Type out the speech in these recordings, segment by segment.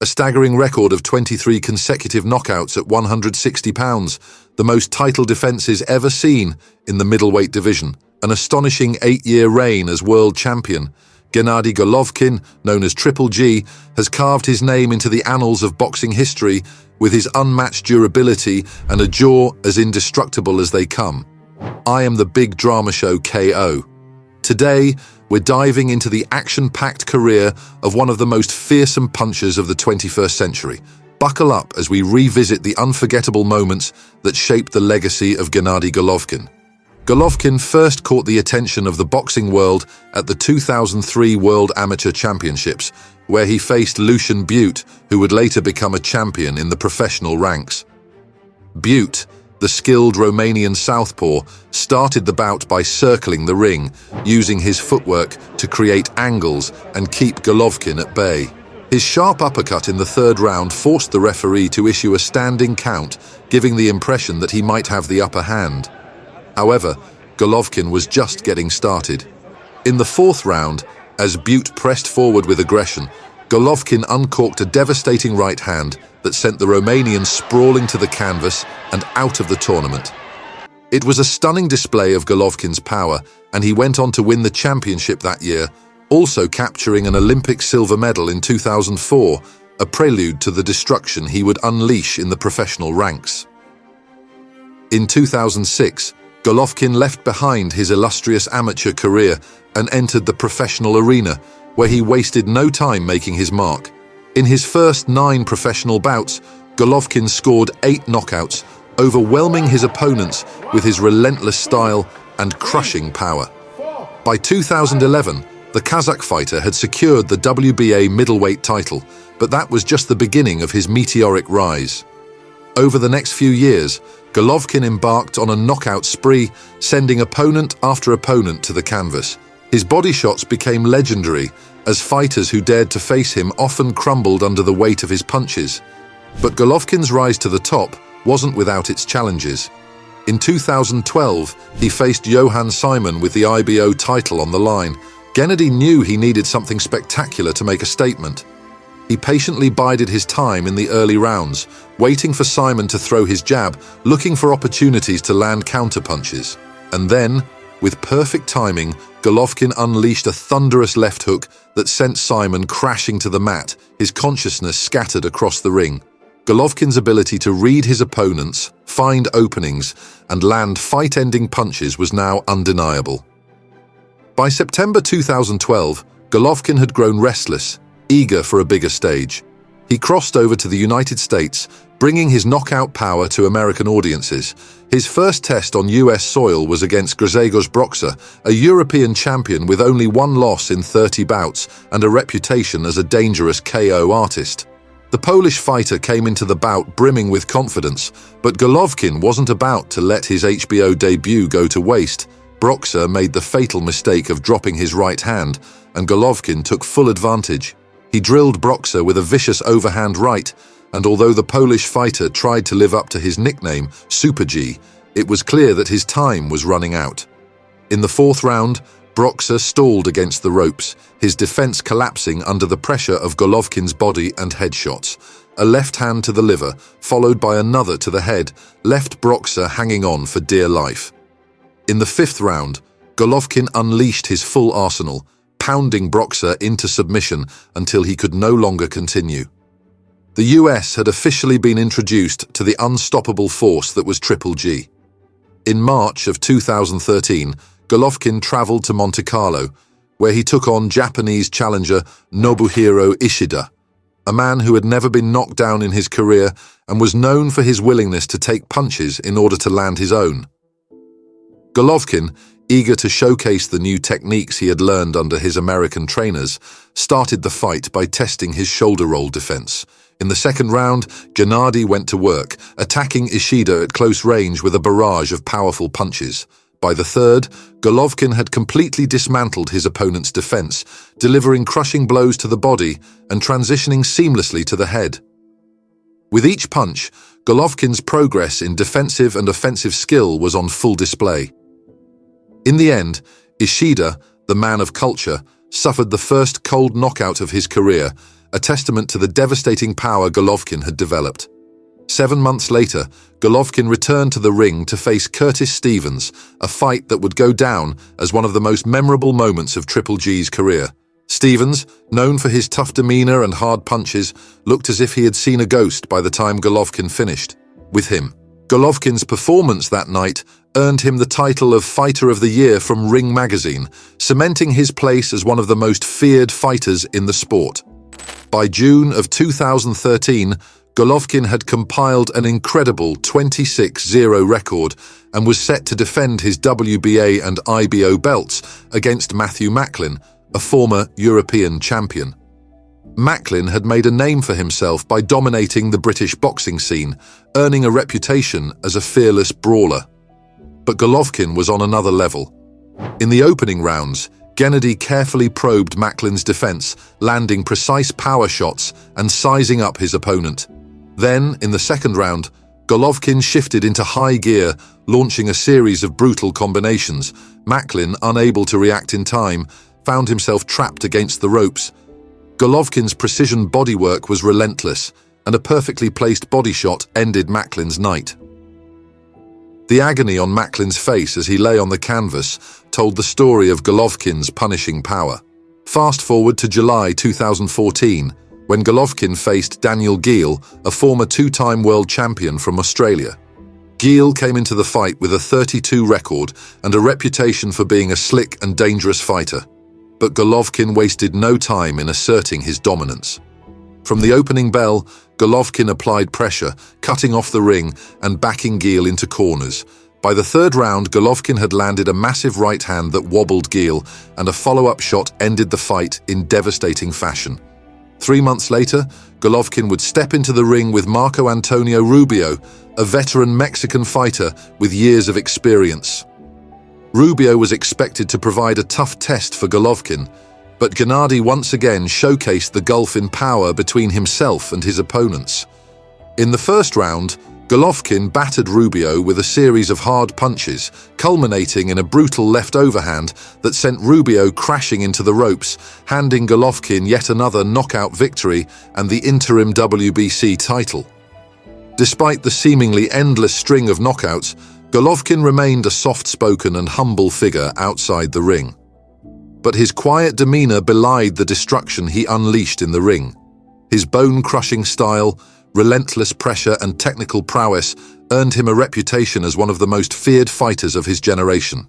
A staggering record of 23 consecutive knockouts at 160 pounds, the most title defenses ever seen in the middleweight division. An astonishing 8-year reign as world champion. Gennady Golovkin, known as Triple G, has carved his name into the annals of boxing history with his unmatched durability and a jaw as indestructible as they come. I am the big drama show KO. Today, we're diving into the action-packed career of one of the most fearsome punchers of the 21st century. Buckle up as we revisit the unforgettable moments that shaped the legacy of Gennady Golovkin. Golovkin first caught the attention of the boxing world at the 2003 World Amateur Championships, where he faced Lucian Bute, who would later become a champion in the professional ranks. Bute, the skilled Romanian southpaw, started the bout by circling the ring, using his footwork to create angles and keep Golovkin at bay. His sharp uppercut in the third round forced the referee to issue a standing count, giving the impression that he might have the upper hand. However, Golovkin was just getting started. In the fourth round, as Bute pressed forward with aggression, Golovkin uncorked a devastating right hand that sent the Romanian sprawling to the canvas and out of the tournament. It was a stunning display of Golovkin's power, and he went on to win the championship that year, also capturing an Olympic silver medal in 2004, a prelude to the destruction he would unleash in the professional ranks. In 2006, Golovkin left behind his illustrious amateur career and entered the professional arena, where he wasted no time making his mark. In his first 9 professional bouts, Golovkin scored 8 knockouts, overwhelming his opponents with his relentless style and crushing power. By 2011, the Kazakh fighter had secured the WBA middleweight title, but that was just the beginning of his meteoric rise. Over the next few years, Golovkin embarked on a knockout spree, sending opponent after opponent to the canvas. His body shots became legendary, as fighters who dared to face him often crumbled under the weight of his punches. But Golovkin's rise to the top wasn't without its challenges. In 2012, he faced Johann Simon with the IBO title on the line. Gennady knew he needed something spectacular to make a statement. He patiently bided his time in the early rounds, waiting for Simon to throw his jab, looking for opportunities to land counterpunches. And then, with perfect timing, Golovkin unleashed a thunderous left hook that sent Simon crashing to the mat, his consciousness scattered across the ring. Golovkin's ability to read his opponents, find openings, and land fight-ending punches was now undeniable. By September 2012, Golovkin had grown restless, eager for a bigger stage. He crossed over to the United States, bringing his knockout power to American audiences. His first test on US soil was against Grzegorz Broksa, a European champion with only 1 loss in 30 bouts and a reputation as a dangerous KO artist. The Polish fighter came into the bout brimming with confidence, but Golovkin wasn't about to let his HBO debut go to waste. Broksa made the fatal mistake of dropping his right hand, and Golovkin took full advantage. He drilled Broksa with a vicious overhand right, and although the Polish fighter tried to live up to his nickname, Super G, it was clear that his time was running out. In the fourth round, Broksa stalled against the ropes, his defense collapsing under the pressure of Golovkin's body and head shots. A left hand to the liver, followed by another to the head, left Broksa hanging on for dear life. In the fifth round, Golovkin unleashed his full arsenal, pounding Broksa into submission until he could no longer continue. The US had officially been introduced to the unstoppable force that was Triple G. In March of 2013, Golovkin traveled to Monte Carlo, where he took on Japanese challenger Nobuhiro Ishida, a man who had never been knocked down in his career and was known for his willingness to take punches in order to land his own. Golovkin, eager to showcase the new techniques he had learned under his American trainers, started the fight by testing his shoulder roll defense. In the second round, Gennady went to work, attacking Ishida at close range with a barrage of powerful punches. By the third, Golovkin had completely dismantled his opponent's defense, delivering crushing blows to the body and transitioning seamlessly to the head. With each punch, Golovkin's progress in defensive and offensive skill was on full display. In the end, Ishida, the man of culture, suffered the first cold knockout of his career a testament to the devastating power Golovkin had developed. 7 months later, Golovkin returned to the ring to face Curtis Stevens, a fight that would go down as one of the most memorable moments of Triple G's career. Stevens, known for his tough demeanor and hard punches, looked as if he had seen a ghost by the time Golovkin finished. With him, Golovkin's performance that night earned him the title of Fighter of the Year from Ring magazine, cementing his place as one of the most feared fighters in the sport. By June of 2013, Golovkin had compiled an incredible 26-0 record and was set to defend his WBA and IBO belts against Matthew Macklin, a former European champion. Macklin had made a name for himself by dominating the British boxing scene, earning a reputation as a fearless brawler. But Golovkin was on another level. In the opening rounds, Gennady carefully probed Macklin's defense, landing precise power shots and sizing up his opponent. Then, in the second round, Golovkin shifted into high gear, launching a series of brutal combinations. Macklin, unable to react in time, found himself trapped against the ropes. Golovkin's precision bodywork was relentless, and a perfectly placed body shot ended Macklin's night. The agony on Macklin's face as he lay on the canvas told the story of Golovkin's punishing power. Fast forward to July 2014, when Golovkin faced Daniel Geale, a former two-time world champion from Australia. Geale came into the fight with a 32 record and a reputation for being a slick and dangerous fighter. But Golovkin wasted no time in asserting his dominance. From the opening bell, Golovkin applied pressure, cutting off the ring and backing Geale into corners. By the third round, Golovkin had landed a massive right hand that wobbled Geale, and a follow-up shot ended the fight in devastating fashion. 3 months later, Golovkin would step into the ring with Marco Antonio Rubio, a veteran Mexican fighter with years of experience. Rubio was expected to provide a tough test for Golovkin, but Gennady once again showcased the gulf in power between himself and his opponents. In the first round, Golovkin battered Rubio with a series of hard punches, culminating in a brutal left overhand that sent Rubio crashing into the ropes, handing Golovkin yet another knockout victory and the interim WBC title. Despite the seemingly endless string of knockouts, Golovkin remained a soft-spoken and humble figure outside the ring. But his quiet demeanor belied the destruction he unleashed in the ring. His bone-crushing style, relentless pressure and technical prowess earned him a reputation as one of the most feared fighters of his generation.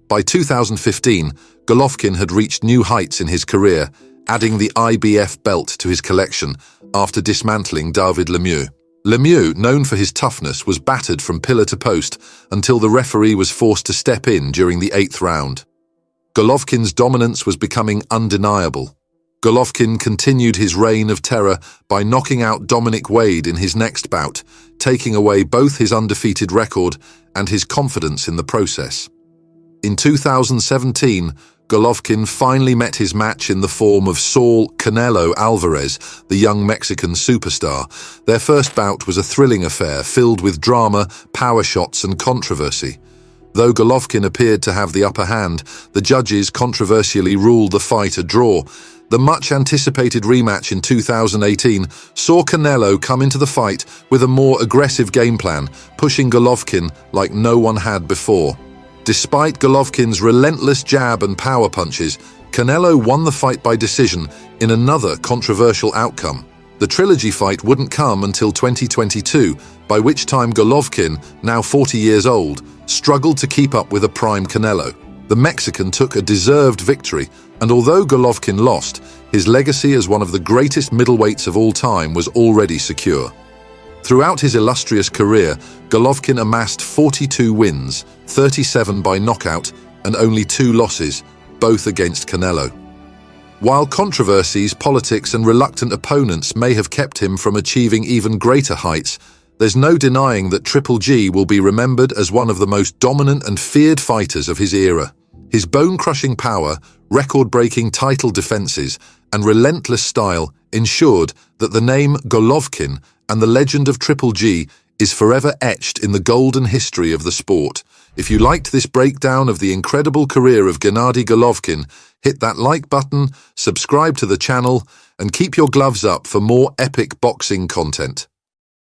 By 2015, Golovkin had reached new heights in his career, adding the IBF belt to his collection after dismantling David Lemieux. Lemieux, known for his toughness, was battered from pillar to post until the referee was forced to step in during the 8th round. Golovkin's dominance was becoming undeniable. Golovkin continued his reign of terror by knocking out Dominic Wade in his next bout, taking away both his undefeated record and his confidence in the process. In 2017, Golovkin finally met his match in the form of Saul Canelo Alvarez, the young Mexican superstar. Their first bout was a thrilling affair filled with drama, power shots and controversy. Though Golovkin appeared to have the upper hand, the judges controversially ruled the fight a draw. The much-anticipated rematch in 2018 saw Canelo come into the fight with a more aggressive game plan, pushing Golovkin like no one had before. Despite Golovkin's relentless jab and power punches, Canelo won the fight by decision in another controversial outcome. The trilogy fight wouldn't come until 2022, by which time Golovkin, now 40 years old, struggled to keep up with a prime Canelo. The Mexican took a deserved victory, and although Golovkin lost, his legacy as one of the greatest middleweights of all time was already secure. Throughout his illustrious career, Golovkin amassed 42 wins, 37 by knockout, and only 2 losses, both against Canelo. While controversies, politics, and reluctant opponents may have kept him from achieving even greater heights, there's no denying that Triple G will be remembered as one of the most dominant and feared fighters of his era. His bone-crushing power, record-breaking title defenses, and relentless style ensured that the name Golovkin and the legend of Triple G is forever etched in the golden history of the sport. If you liked this breakdown of the incredible career of Gennady Golovkin, Hit that like button, subscribe to the channel, and keep your gloves up for more epic boxing content.